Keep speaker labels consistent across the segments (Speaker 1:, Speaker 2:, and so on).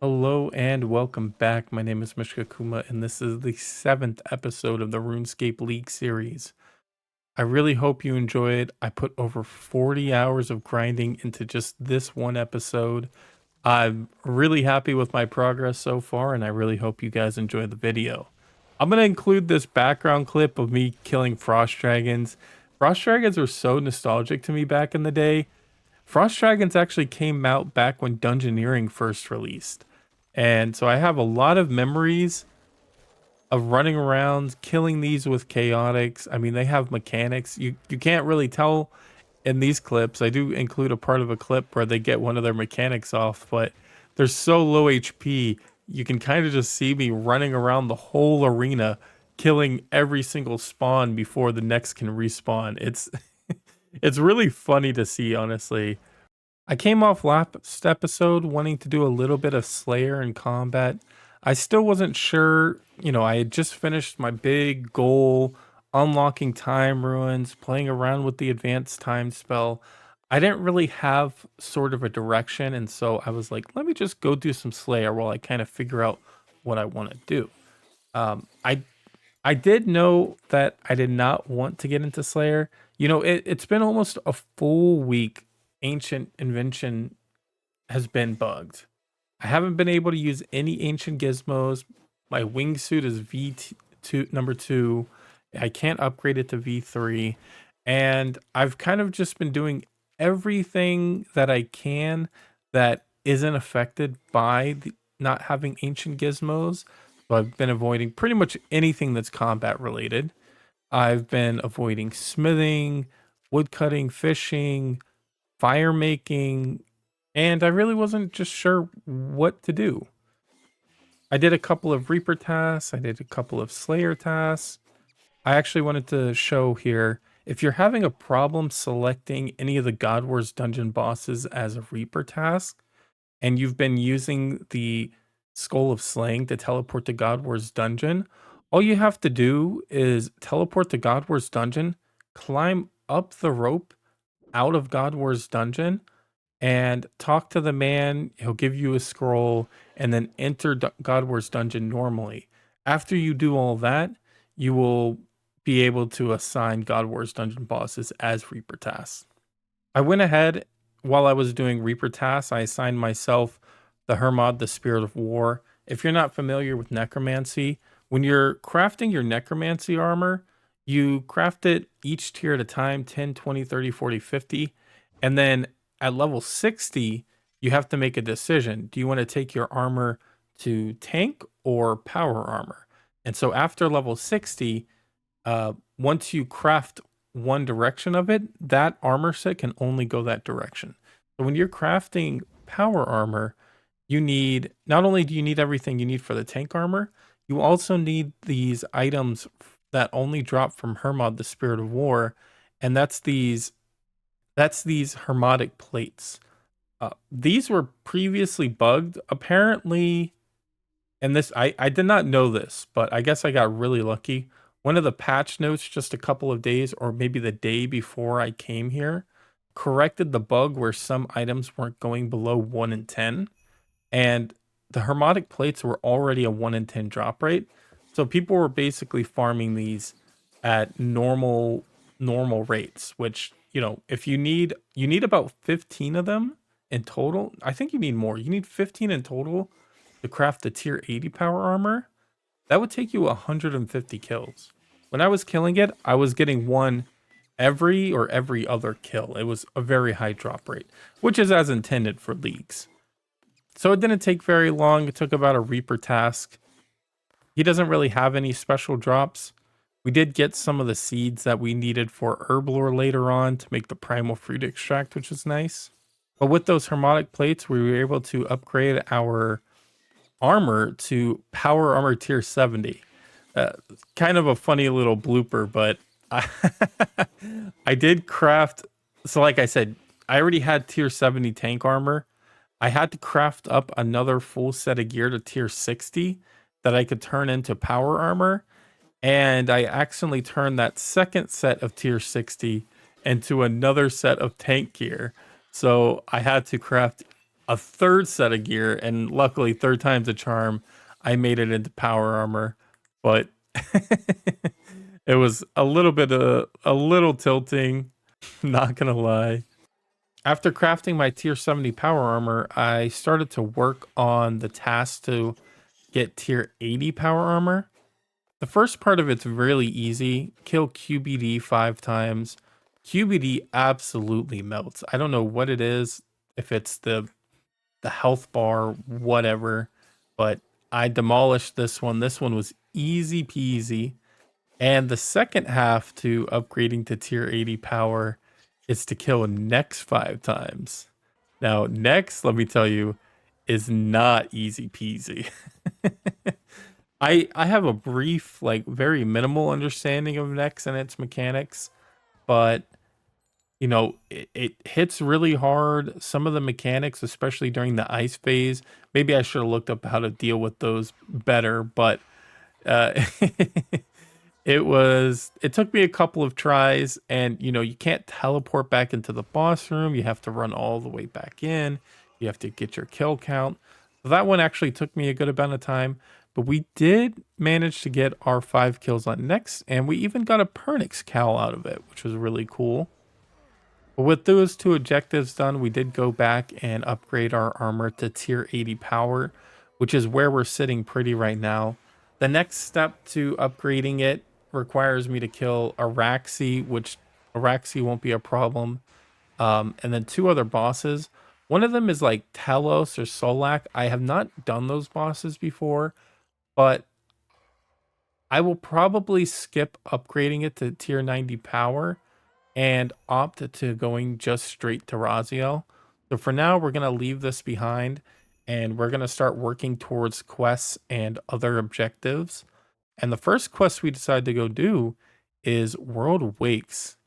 Speaker 1: Hello and welcome back. My name is Mishka Kuma, and this is the 7th episode of the RuneScape League series. I really hope you enjoy it. I put over 40 hours of grinding into just this one episode. I'm really happy with my progress so far, and I really hope you guys enjoy the video. I'm going to include this background clip of me killing frost dragons. Frost dragons were so nostalgic to me back in the day. Frost dragons actually came out back when Dungeoneering first released. And so I have a lot of memories of running around, killing these with chaotics. I mean, they have mechanics. You can't really tell in these clips. I do include a part of a clip where they get one of their mechanics off, but they're so low HP, you can kind of just see me running around the whole arena, killing every single spawn before the next can respawn. It's it's really funny to see, honestly. I came off last episode wanting to do a little bit of Slayer in combat. I still wasn't sure, I had just finished my big goal, unlocking time ruins, playing around with the advanced time spell. I didn't really have sort of a direction, and so I was like, let me just go do some Slayer while I kind of figure out what I want to do. Um, I I did know that I did not want to get into Slayer. It's been almost a full week. Ancient Invention has been bugged. I haven't been able to use any ancient gizmos. My wingsuit is V2 number 2. I can't upgrade it to V3. And I've kind of just been doing everything that I can that isn't affected by not having ancient gizmos. So I've been avoiding pretty much anything that's combat related. I've been avoiding smithing, woodcutting, fishing, fire making, and I really wasn't just sure what to do. I did a couple of Reaper tasks, I did a couple of Slayer tasks. I actually wanted to show here if you're having a problem selecting any of the God Wars dungeon bosses as a Reaper task, and you've been using the Skull of Slaying to teleport to God Wars dungeon, all you have to do is teleport to God Wars dungeon, climb up the rope out of God Wars dungeon, and talk to the man. He'll give you a scroll and then enter God Wars dungeon normally. After you do all that, you will be able to assign God Wars dungeon bosses as Reaper tasks. I went ahead while I was doing Reaper tasks, I assigned myself the Hermod, the Spirit of War. If you're not familiar with necromancy, when you're crafting your necromancy armor, you craft it each tier at a time 10, 20, 30, 40, 50. And then at level 60, you have to make a decision. Do you want to take your armor to tank or power armor? And so after level 60, once you craft one direction of it, that armor set can only go that direction. So when you're crafting power armor, you need not only do you need everything you need for the tank armor, you also need these items that only drop from Hermod, the Spirit of War, and that's these Hermotic plates. These were previously bugged, apparently, and this I did not know this, but I guess I got really lucky. One of the patch notes just a couple of days or maybe the day before I came here corrected the bug where some items weren't going below 1 in 10, and the Hermotic plates were already a 1 in 10 drop rate. So people were basically farming these at normal rates, which, if you need about 15 of them in total. I think you need more. You need 15 in total to craft the tier 80 power armor. That would take you 150 kills. When I was killing it, I was getting one every other kill. It was a very high drop rate, which is as intended for leagues. So it didn't take very long. It took about a Reaper task. He doesn't really have any special drops. We did get some of the seeds that we needed for Herblore later on to make the primal fruit extract, which is nice. But with those Hermotic plates, we were able to upgrade our armor to power armor tier 70. Kind of a funny little blooper, but I, I did craft. So, like I said, I already had tier 70 tank armor. I had to craft up another full set of gear to tier 60 that I could turn into power armor. And I accidentally turned that second set of tier 60 into another set of tank gear. So I had to craft a third set of gear, and luckily, third time's a charm. I made it into power armor, but it was a little bit a little tilting. Not gonna lie. After crafting my tier 70 power armor, I started to work on the task to get tier 80 power armor. The first part of it's really easy. Kill QBD 5 times. QBD absolutely melts. I don't know what it is, if it's the health bar, whatever, but I demolished this one. This one was easy peasy. And the second half to upgrading to tier 80 power is to kill Nex 5 times. Now, Nex, let me tell you, is not easy peasy. I have a brief, like very minimal understanding of Nex and its mechanics, but you know, it hits really hard. Some of the mechanics, especially during the ice phase, maybe I should have looked up how to deal with those better, but uh it took me a couple of tries, and you know, you can't teleport back into the boss room. You have to run all the way back in. You have to get your kill count. So that one actually took me a good amount of time, but we did manage to get our 5 kills on Nex, and we even got a Pernix cowl out of it, which was really cool. But with those 2 objectives done, we did go back and upgrade our armor to tier 80 power, which is where we're sitting pretty right now. The next step to upgrading it requires me to kill Araxi, which Araxi won't be a problem. And then 2 other bosses. One of them is like Telos or Solak. I have not done those bosses before, but I will probably skip upgrading it to tier 90 power and opt to going just straight to Raziel. So for now, we're going to leave this behind, and we're going to start working towards quests and other objectives. And the first quest we decide to go do is World Wakes.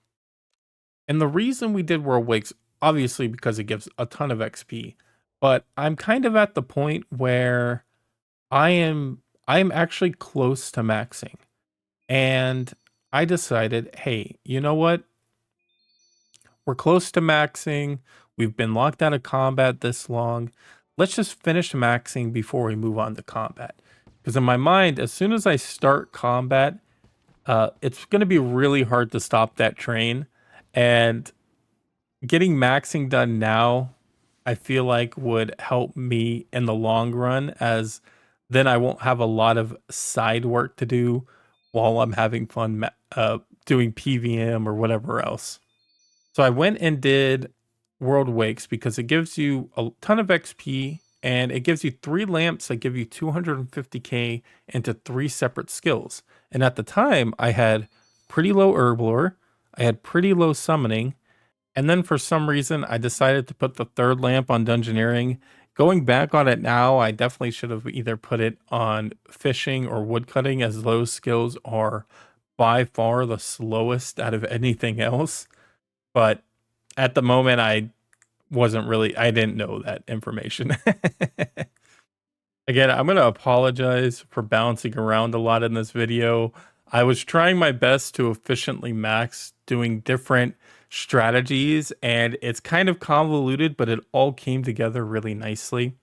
Speaker 1: And the reason we did World Wakes, obviously because it gives a ton of XP, but I'm kind of at the point where I am actually close to maxing. And I decided, hey, you know what? We're close to maxing. We've been locked out of combat this long. Let's just finish maxing before we move on to combat. Because in my mind, as soon as I start combat, it's going to be really hard to stop that train. And getting maxing done now, I feel like would help me in the long run, as then I won't have a lot of side work to do while I'm having fun doing PVM or whatever else. So I went and did World Wakes because it gives you a ton of XP, and it gives you 3 lamps that give you 250k into 3 separate skills. And at the time, I had pretty low Herblore, I had pretty low summoning, and then for some reason, I decided to put the 3rd lamp on Dungeoneering. Going back on it now, I definitely should have either put it on fishing or woodcutting, as those skills are by far the slowest out of anything else. But at the moment, I didn't know that information. Again, I'm going to apologize for bouncing around a lot in this video. I was trying my best to efficiently max doing different strategies, and it's kind of convoluted, but it all came together really nicely.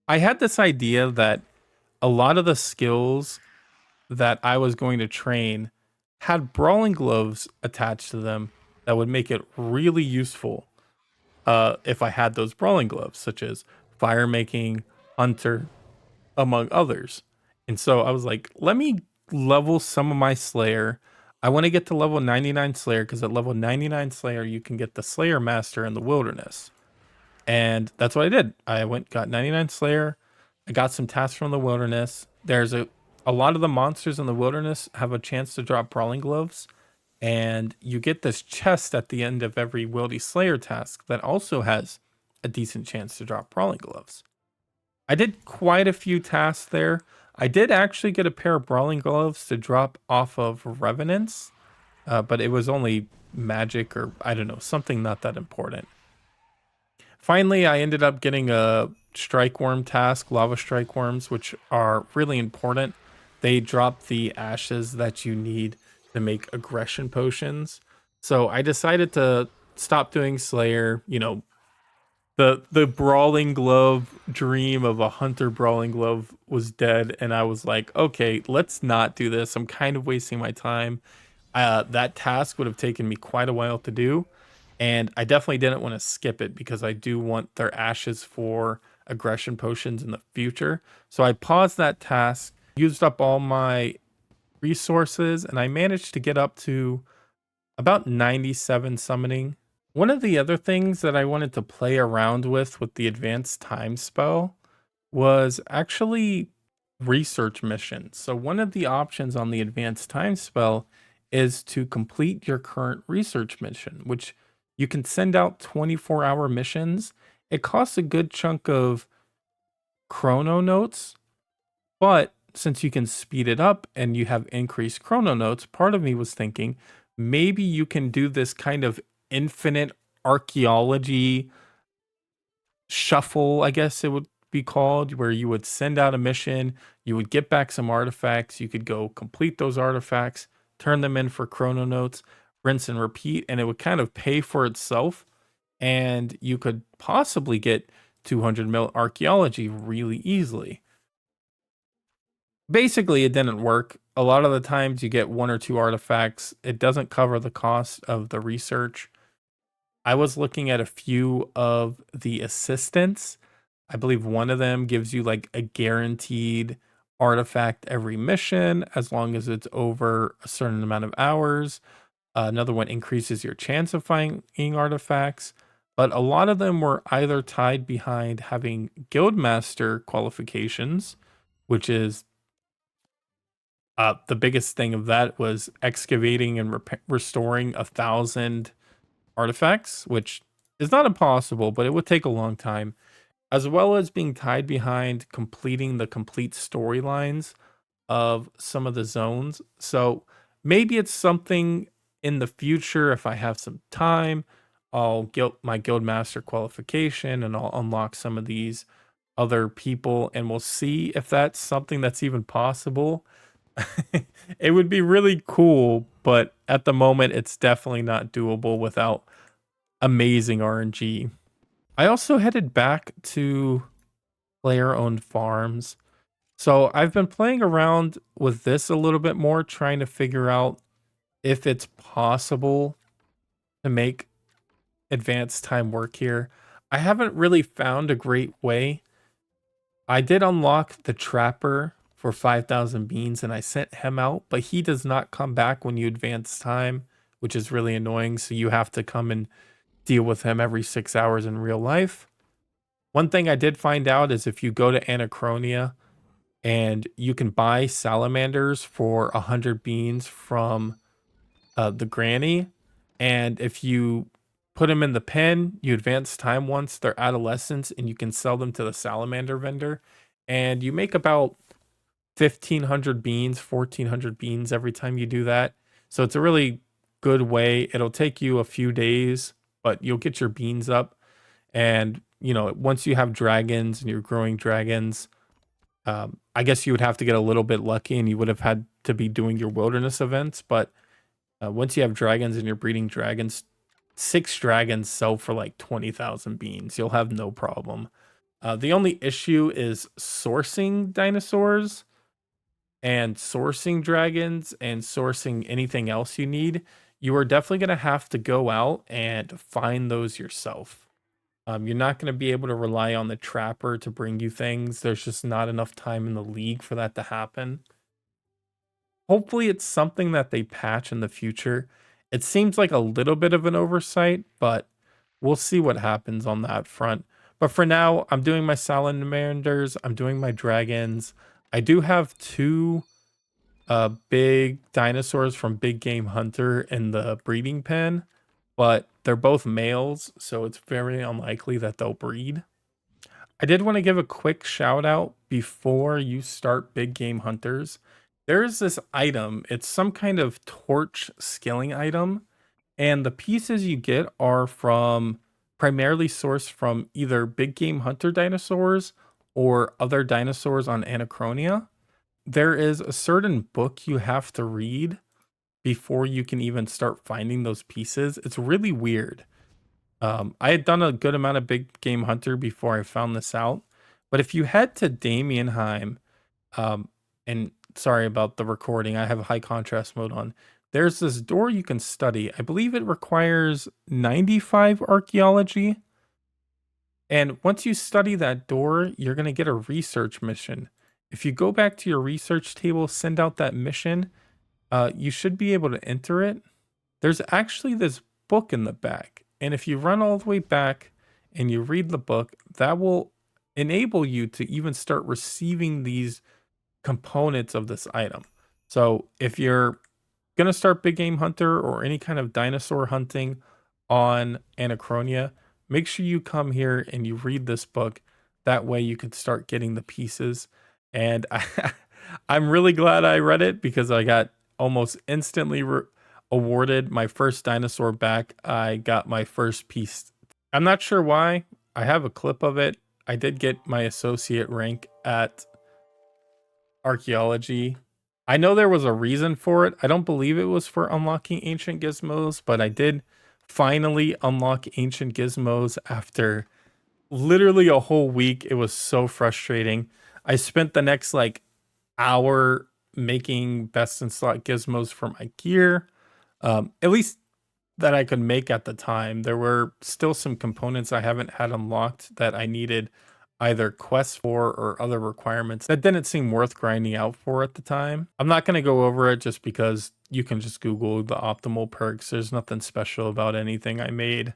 Speaker 1: I had this idea that a lot of the skills that I was going to train had brawling gloves attached to them that would make it really useful if I had those brawling gloves, such as fire making, hunter, among others. And so I was like, let me level some of my Slayer. I want to get to level 99 Slayer because at level 99 Slayer, you can get the Slayer Master in the wilderness. And that's what I did. I went, got 99 Slayer. I got some tasks from the wilderness. There's a lot of the monsters in the wilderness have a chance to drop brawling gloves. And you get this chest at the end of every Wildy Slayer task that also has a decent chance to drop brawling gloves. I did quite a few tasks there. I did actually get a pair of brawling gloves to drop off of Revenants, but it was only magic, or I don't know, something not that important. Finally, I ended up getting a strike worm task, lava strike worms, which are really important. They drop the ashes that you need to make aggression potions. So I decided to stop doing Slayer, you know, The brawling glove dream of a hunter brawling glove was dead, and I was like, okay, let's not do this. I'm kind of wasting my time. That task would have taken me quite a while to do, and I definitely didn't want to skip it because I do want their ashes for aggression potions in the future. So I paused that task, used up all my resources, and I managed to get up to about 97 summoning. One of the other things that I wanted to play around with the advanced time spell was actually research missions. So one of the options on the advanced time spell is to complete your current research mission, which you can send out 24-hour missions. It costs a good chunk of chrono notes, but since you can speed it up and you have increased chrono notes, part of me was thinking maybe you can do this kind of infinite archaeology shuffle, I guess it would be called, where you would send out a mission, you would get back some artifacts, you could go complete those artifacts, turn them in for chrono notes, rinse and repeat, and it would kind of pay for itself. And you could possibly get 200 mil archaeology really easily. Basically, it didn't work. A lot of the times you get one or two artifacts, it doesn't cover the cost of the research. I was looking at a few of the assistants. I believe one of them gives you like a guaranteed artifact every mission as long as it's over a certain amount of hours. Another one increases your chance of finding artifacts. But a lot of them were either tied behind having guildmaster qualifications, which is the biggest thing of that was excavating and restoring 1,000 artifacts, which is not impossible, but it would take a long time, as well as being tied behind completing the complete storylines of some of the zones. So maybe it's something in the future if I have some time, I'll get my guild master qualification and I'll unlock some of these other people and we'll see if that's something that's even possible. It would be really cool, but at the moment it's definitely not doable without amazing RNG. I also headed back to player owned farms. So I've been playing around with this a little bit more, trying to figure out if it's possible to make advanced time work here. I haven't really found a great way. I did unlock the trapper for 5,000 beans and I sent him out, but he does not come back when you advance time, which is really annoying. So you have to come and deal with him every 6 hours in real life. One thing I did find out is if you go to Anachronia and you can buy salamanders for 100 beans from the granny, and if you put them in the pen, you advance time once they're adolescents, and you can sell them to the salamander vendor, and you make about 1,500 beans, 1,400 beans every time you do that. So it's a really good way. It'll take you a few days, but you'll get your beans up. And, you know, once you have dragons and you're growing dragons, I guess you would have to get a little bit lucky and you would have had to be doing your wilderness events. But once you have dragons and you're breeding dragons, 6 dragons sell for like 20,000 beans. You'll have no problem. The only issue is sourcing dinosaurs and sourcing dragons and sourcing anything else you need. You are definitely going to have to go out and find those yourself. You're not going to be able to rely on the trapper to bring you things. There's just not enough time in the league for that to happen. Hopefully, it's something that they patch in the future. It seems like a little bit of an oversight, but we'll see what happens on that front. But for now, I'm doing my salamanders, I'm doing my dragons. I do have two big dinosaurs from Big Game Hunter in the breeding pen, but they're both males, so it's very unlikely that they'll breed. I did want to give a quick shout out before you start Big Game Hunters. There's this item, it's some kind of torch skilling item, and the pieces you get are from primarily sourced from either Big Game Hunter dinosaurs or other dinosaurs on Anachronia. There is a certain book you have to read before you can even start finding those pieces. It's really weird. I had done a good amount of big game hunter before I found this out, but if you head to Damienheim, um, and sorry about the recording, I have high contrast mode on. There's this door you can study. I believe it requires 95 archaeology. And once you study that door, you're going to get a research mission. If you go back to your research table, send out that mission, you should be able to enter it. There's actually this book in the back. And if you run all the way back and you read the book, that will enable you to even start receiving these components of this item. So if you're going to start big game hunter or any kind of dinosaur hunting on Anachronia, make sure you come here and you read this book. That way you can start getting the pieces. And I'm really glad I read it because I got almost instantly awarded my first dinosaur back. I got my first piece. I'm not sure why. I have a clip of it. I did get my associate rank at Archaeology. I know there was a reason for it. I don't believe it was for unlocking ancient gizmos, but I did finally unlock ancient gizmos after literally a whole week. It was so frustrating. I spent the next like hour making best in slot gizmos for my gear. At least that I could make at the time. There were still some components I haven't had unlocked that I needed either quests for or other requirements that didn't seem worth grinding out for at the time. I'm not going to go over it just because you can just Google the optimal perks. There's nothing special about anything I made.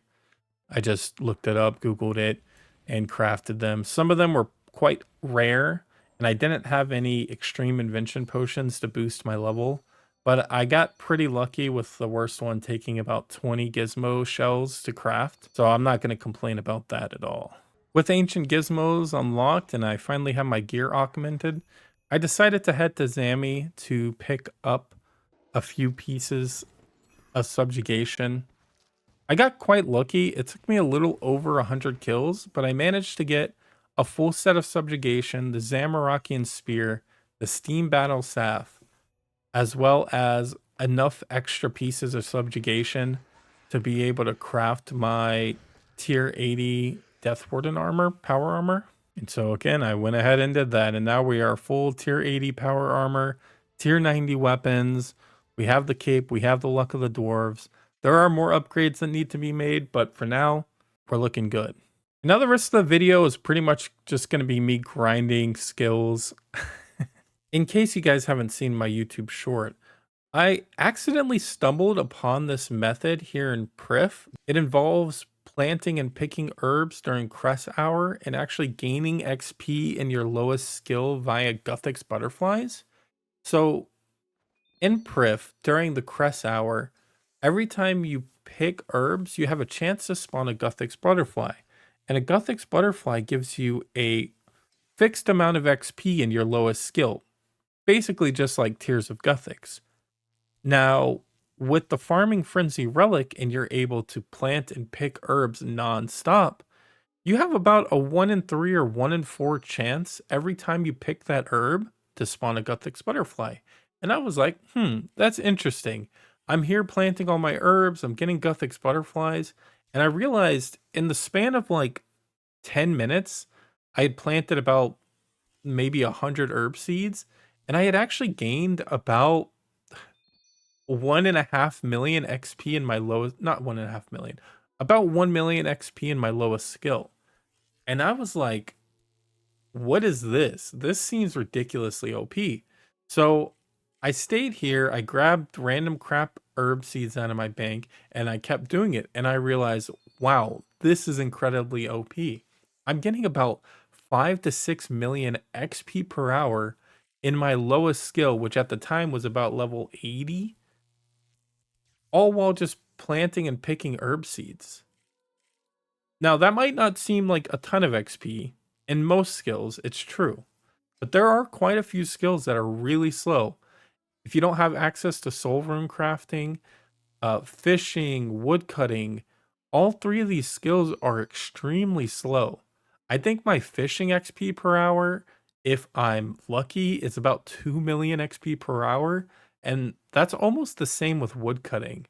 Speaker 1: I just looked it up, Googled it, and crafted them. Some of them were quite rare, and I didn't have any extreme invention potions to boost my level. But I got pretty lucky with the worst one taking about 20 gizmo shells to craft. So I'm not going to complain about that at all. With ancient gizmos unlocked and I finally have my gear augmented, I decided to head to Zami to pick up a few pieces of subjugation. I got quite lucky. It took me a little over 100 kills, but I managed to get a full set of subjugation, the Zamorakian spear, the steam battle staff, as well as enough extra pieces of subjugation to be able to craft my tier 80 Death Warden armor, power armor. And so again, I went ahead and did that. And now we are full tier 80 power armor, tier 90 weapons. We have the cape, we have the luck of the dwarves. There are more upgrades that need to be made, but for now, we're looking good. Now the rest of the video is pretty much just going to be me grinding skills. In case you guys haven't seen my YouTube short, I accidentally stumbled upon this method here in Prif. It involves planting and picking herbs during Cress Hour and actually gaining XP in your lowest skill via Guthix butterflies. So in Prif, during the Cress Hour, every time you pick herbs, you have a chance to spawn a Guthix butterfly. And a Guthix butterfly gives you a fixed amount of XP in your lowest skill. Basically just like Tears of Guthix. Now, with the Farming Frenzy Relic and you're able to plant and pick herbs non-stop, you have about a 1 in 3 or 1 in 4 chance every time you pick that herb to spawn a Guthix butterfly. And I was like, that's interesting. I'm here planting all my herbs, I'm getting Guthix butterflies, and I realized in the span of like 10 minutes, I had planted about maybe 100 herb seeds, and I had actually gained about 1.5 million XP in my lowest, not 1.5 million, about 1 million XP in my lowest skill. And I was like, what is this? This seems ridiculously OP. So I stayed here, I grabbed random crap herb seeds out of my bank, and I kept doing it. And I realized, wow, this is incredibly OP. I'm getting about 5 to 6 million XP per hour in my lowest skill, which at the time was about level 80, all while just planting and picking herb seeds. Now, that might not seem like a ton of XP. In most skills, it's true. But there are quite a few skills that are really slow. If you don't have access to soul rune crafting, fishing, woodcutting, all three of these skills are extremely slow. I think my fishing XP per hour, if I'm lucky, is about 2 million XP per hour. And that's almost the same with woodcutting.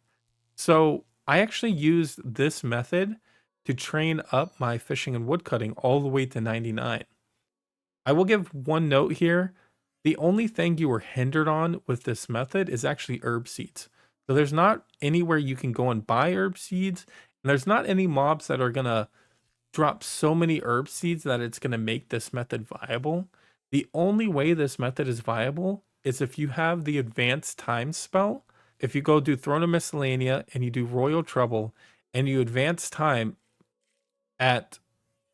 Speaker 1: So I actually used this method to train up my fishing and woodcutting all the way to 99. I will give one note here. The only thing you were hindered on with this method is actually herb seeds. So there's not anywhere you can go and buy herb seeds, and there's not any mobs that are going to drop so many herb seeds that it's going to make this method viable. The only way this method is viable is if you have the advanced time spell. If you go do Throne of Miscellanea and you do Royal Trouble and you advance time at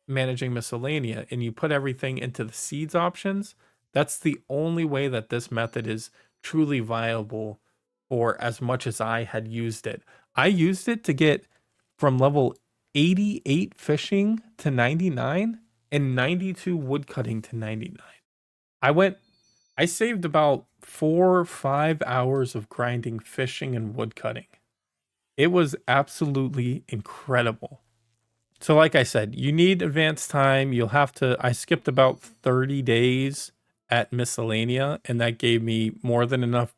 Speaker 1: managing Miscellanea and you put everything into the seeds options, that's the only way that this method is truly viable for as much as I had used it. I used it to get from level 88 fishing to 99 and 92 woodcutting to 99. I saved about 4 or 5 hours of grinding fishing and woodcutting. It was absolutely incredible. So like I said, you need advanced time. I skipped about 30 days at Miscellanea, and that gave me more than enough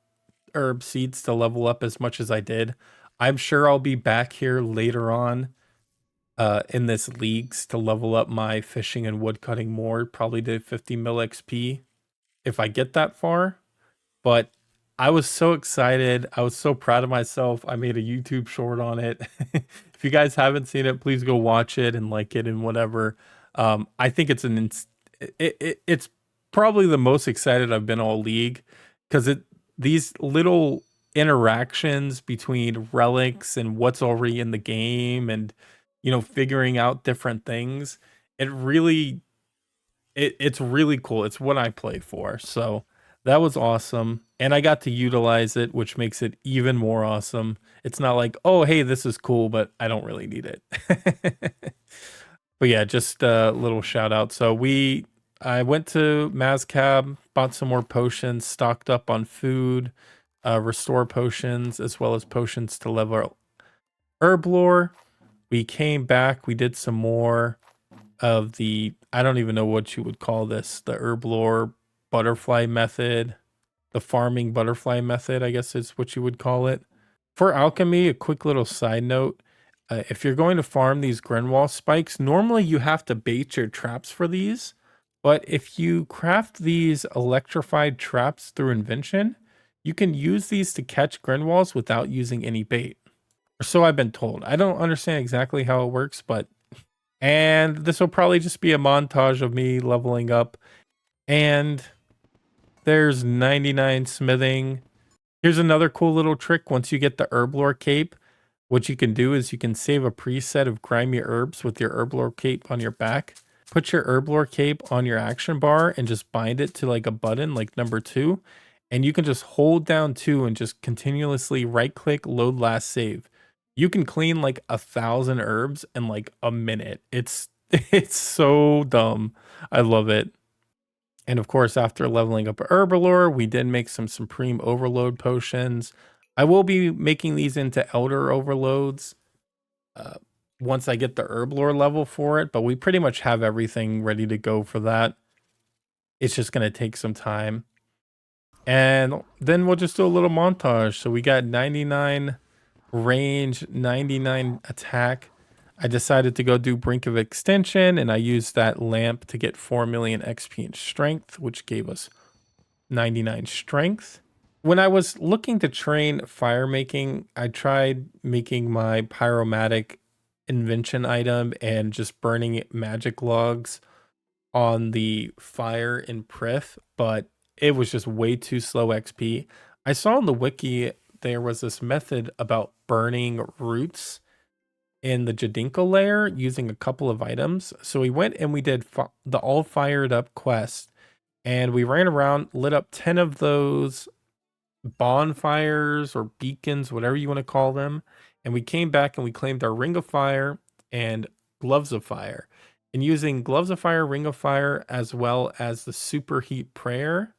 Speaker 1: herb seeds to level up as much as I did. I'm sure I'll be back here later on in this leagues to level up my fishing and woodcutting more, probably to 50 mil XP if I get that far. But I was so excited. I was so proud of myself. I made a YouTube short on it. If you guys haven't seen it, please go watch it and like it and whatever. I think it's probably the most excited I've been all league because these little interactions between relics and what's already in the game and figuring out different things. It's really cool. It's what I play for. So that was awesome. And I got to utilize it, which makes it even more awesome. It's not like, oh, hey, this is cool, but I don't really need it. But yeah, just a little shout out. I went to Mazcab, bought some more potions, stocked up on food, restore potions, as well as potions to level herb lore. We came back, we did some more of I don't even know what you would call this, the herb lore butterfly method, the farming butterfly method, I guess is what you would call it. For alchemy, a quick little side note. If you're going to farm these Grenwall spikes, normally you have to bait your traps for these. But if you craft these electrified traps through invention, you can use these to catch Grenwalls without using any bait. Or so I've been told. I don't understand exactly how it works, and this will probably just be a montage of me leveling up. And there's 99 smithing. Here's another cool little trick. Once you get the herblore cape, what you can do is you can save a preset of grimy herbs with your herblore cape on your back. Put your herblore cape on your action bar and just bind it to like a button like number 2. And you can just hold down 2 and just continuously right click load last save. You can clean like 1,000 herbs in like a minute. It's so dumb. I love it. And of course, after leveling up Herbalore, we did make some Supreme Overload potions. I will be making these into Elder Overloads once I get the Herbalore level for it, but we pretty much have everything ready to go for that. It's just going to take some time. And then we'll just do a little montage. So we got 99 range, 99 attack. I decided to go do Brink of Extension, and I used that lamp to get 4 million XP in strength, which gave us 99 strength. When I was looking to train fire making, I tried making my pyromatic invention item and just burning magic logs on the fire in Prith, but it was just way too slow XP. I saw on the wiki there was this method about burning roots in the Jadinko layer using a couple of items. So we went and we did the all fired up quest, and we ran around, lit up 10 of those bonfires or beacons, whatever you want to call them. And we came back and we claimed our Ring of Fire and Gloves of Fire. And using Gloves of Fire, Ring of Fire, as well as the Superheat Prayer,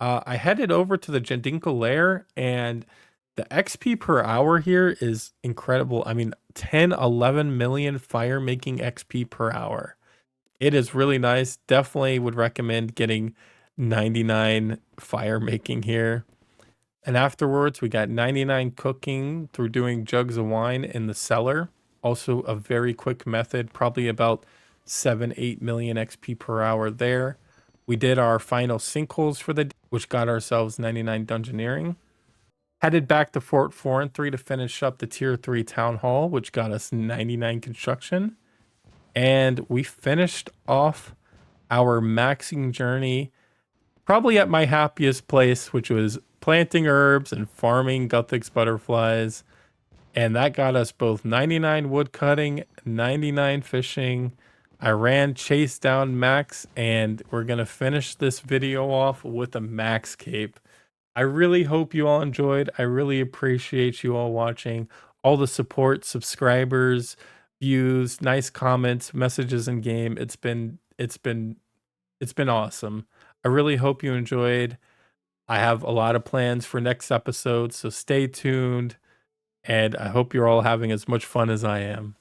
Speaker 1: I headed over to the Jadinko lair, and the XP per hour here is incredible. I mean, 10, 11 million fire making XP per hour. It is really nice. Definitely would recommend getting 99 fire making here. And afterwards, we got 99 cooking through doing jugs of wine in the cellar. Also a very quick method, probably about 7-8 million XP per hour there. We did our final sinkholes for the day, which got ourselves 99 dungeoneering. Headed back to Fort 4 and 3 to finish up the tier 3 town hall, which got us 99 construction. And we finished off our maxing journey probably at my happiest place, which was planting herbs and farming Guthix butterflies. And that got us both 99 wood cutting, 99 fishing. I ran chase down Max, and we're going to finish this video off with a Max cape. I really hope you all enjoyed. I really appreciate you all watching. All the support, subscribers, views, nice comments, messages in game. It's been awesome. I really hope you enjoyed. I have a lot of plans for next episode, so stay tuned. And I hope you're all having as much fun as I am.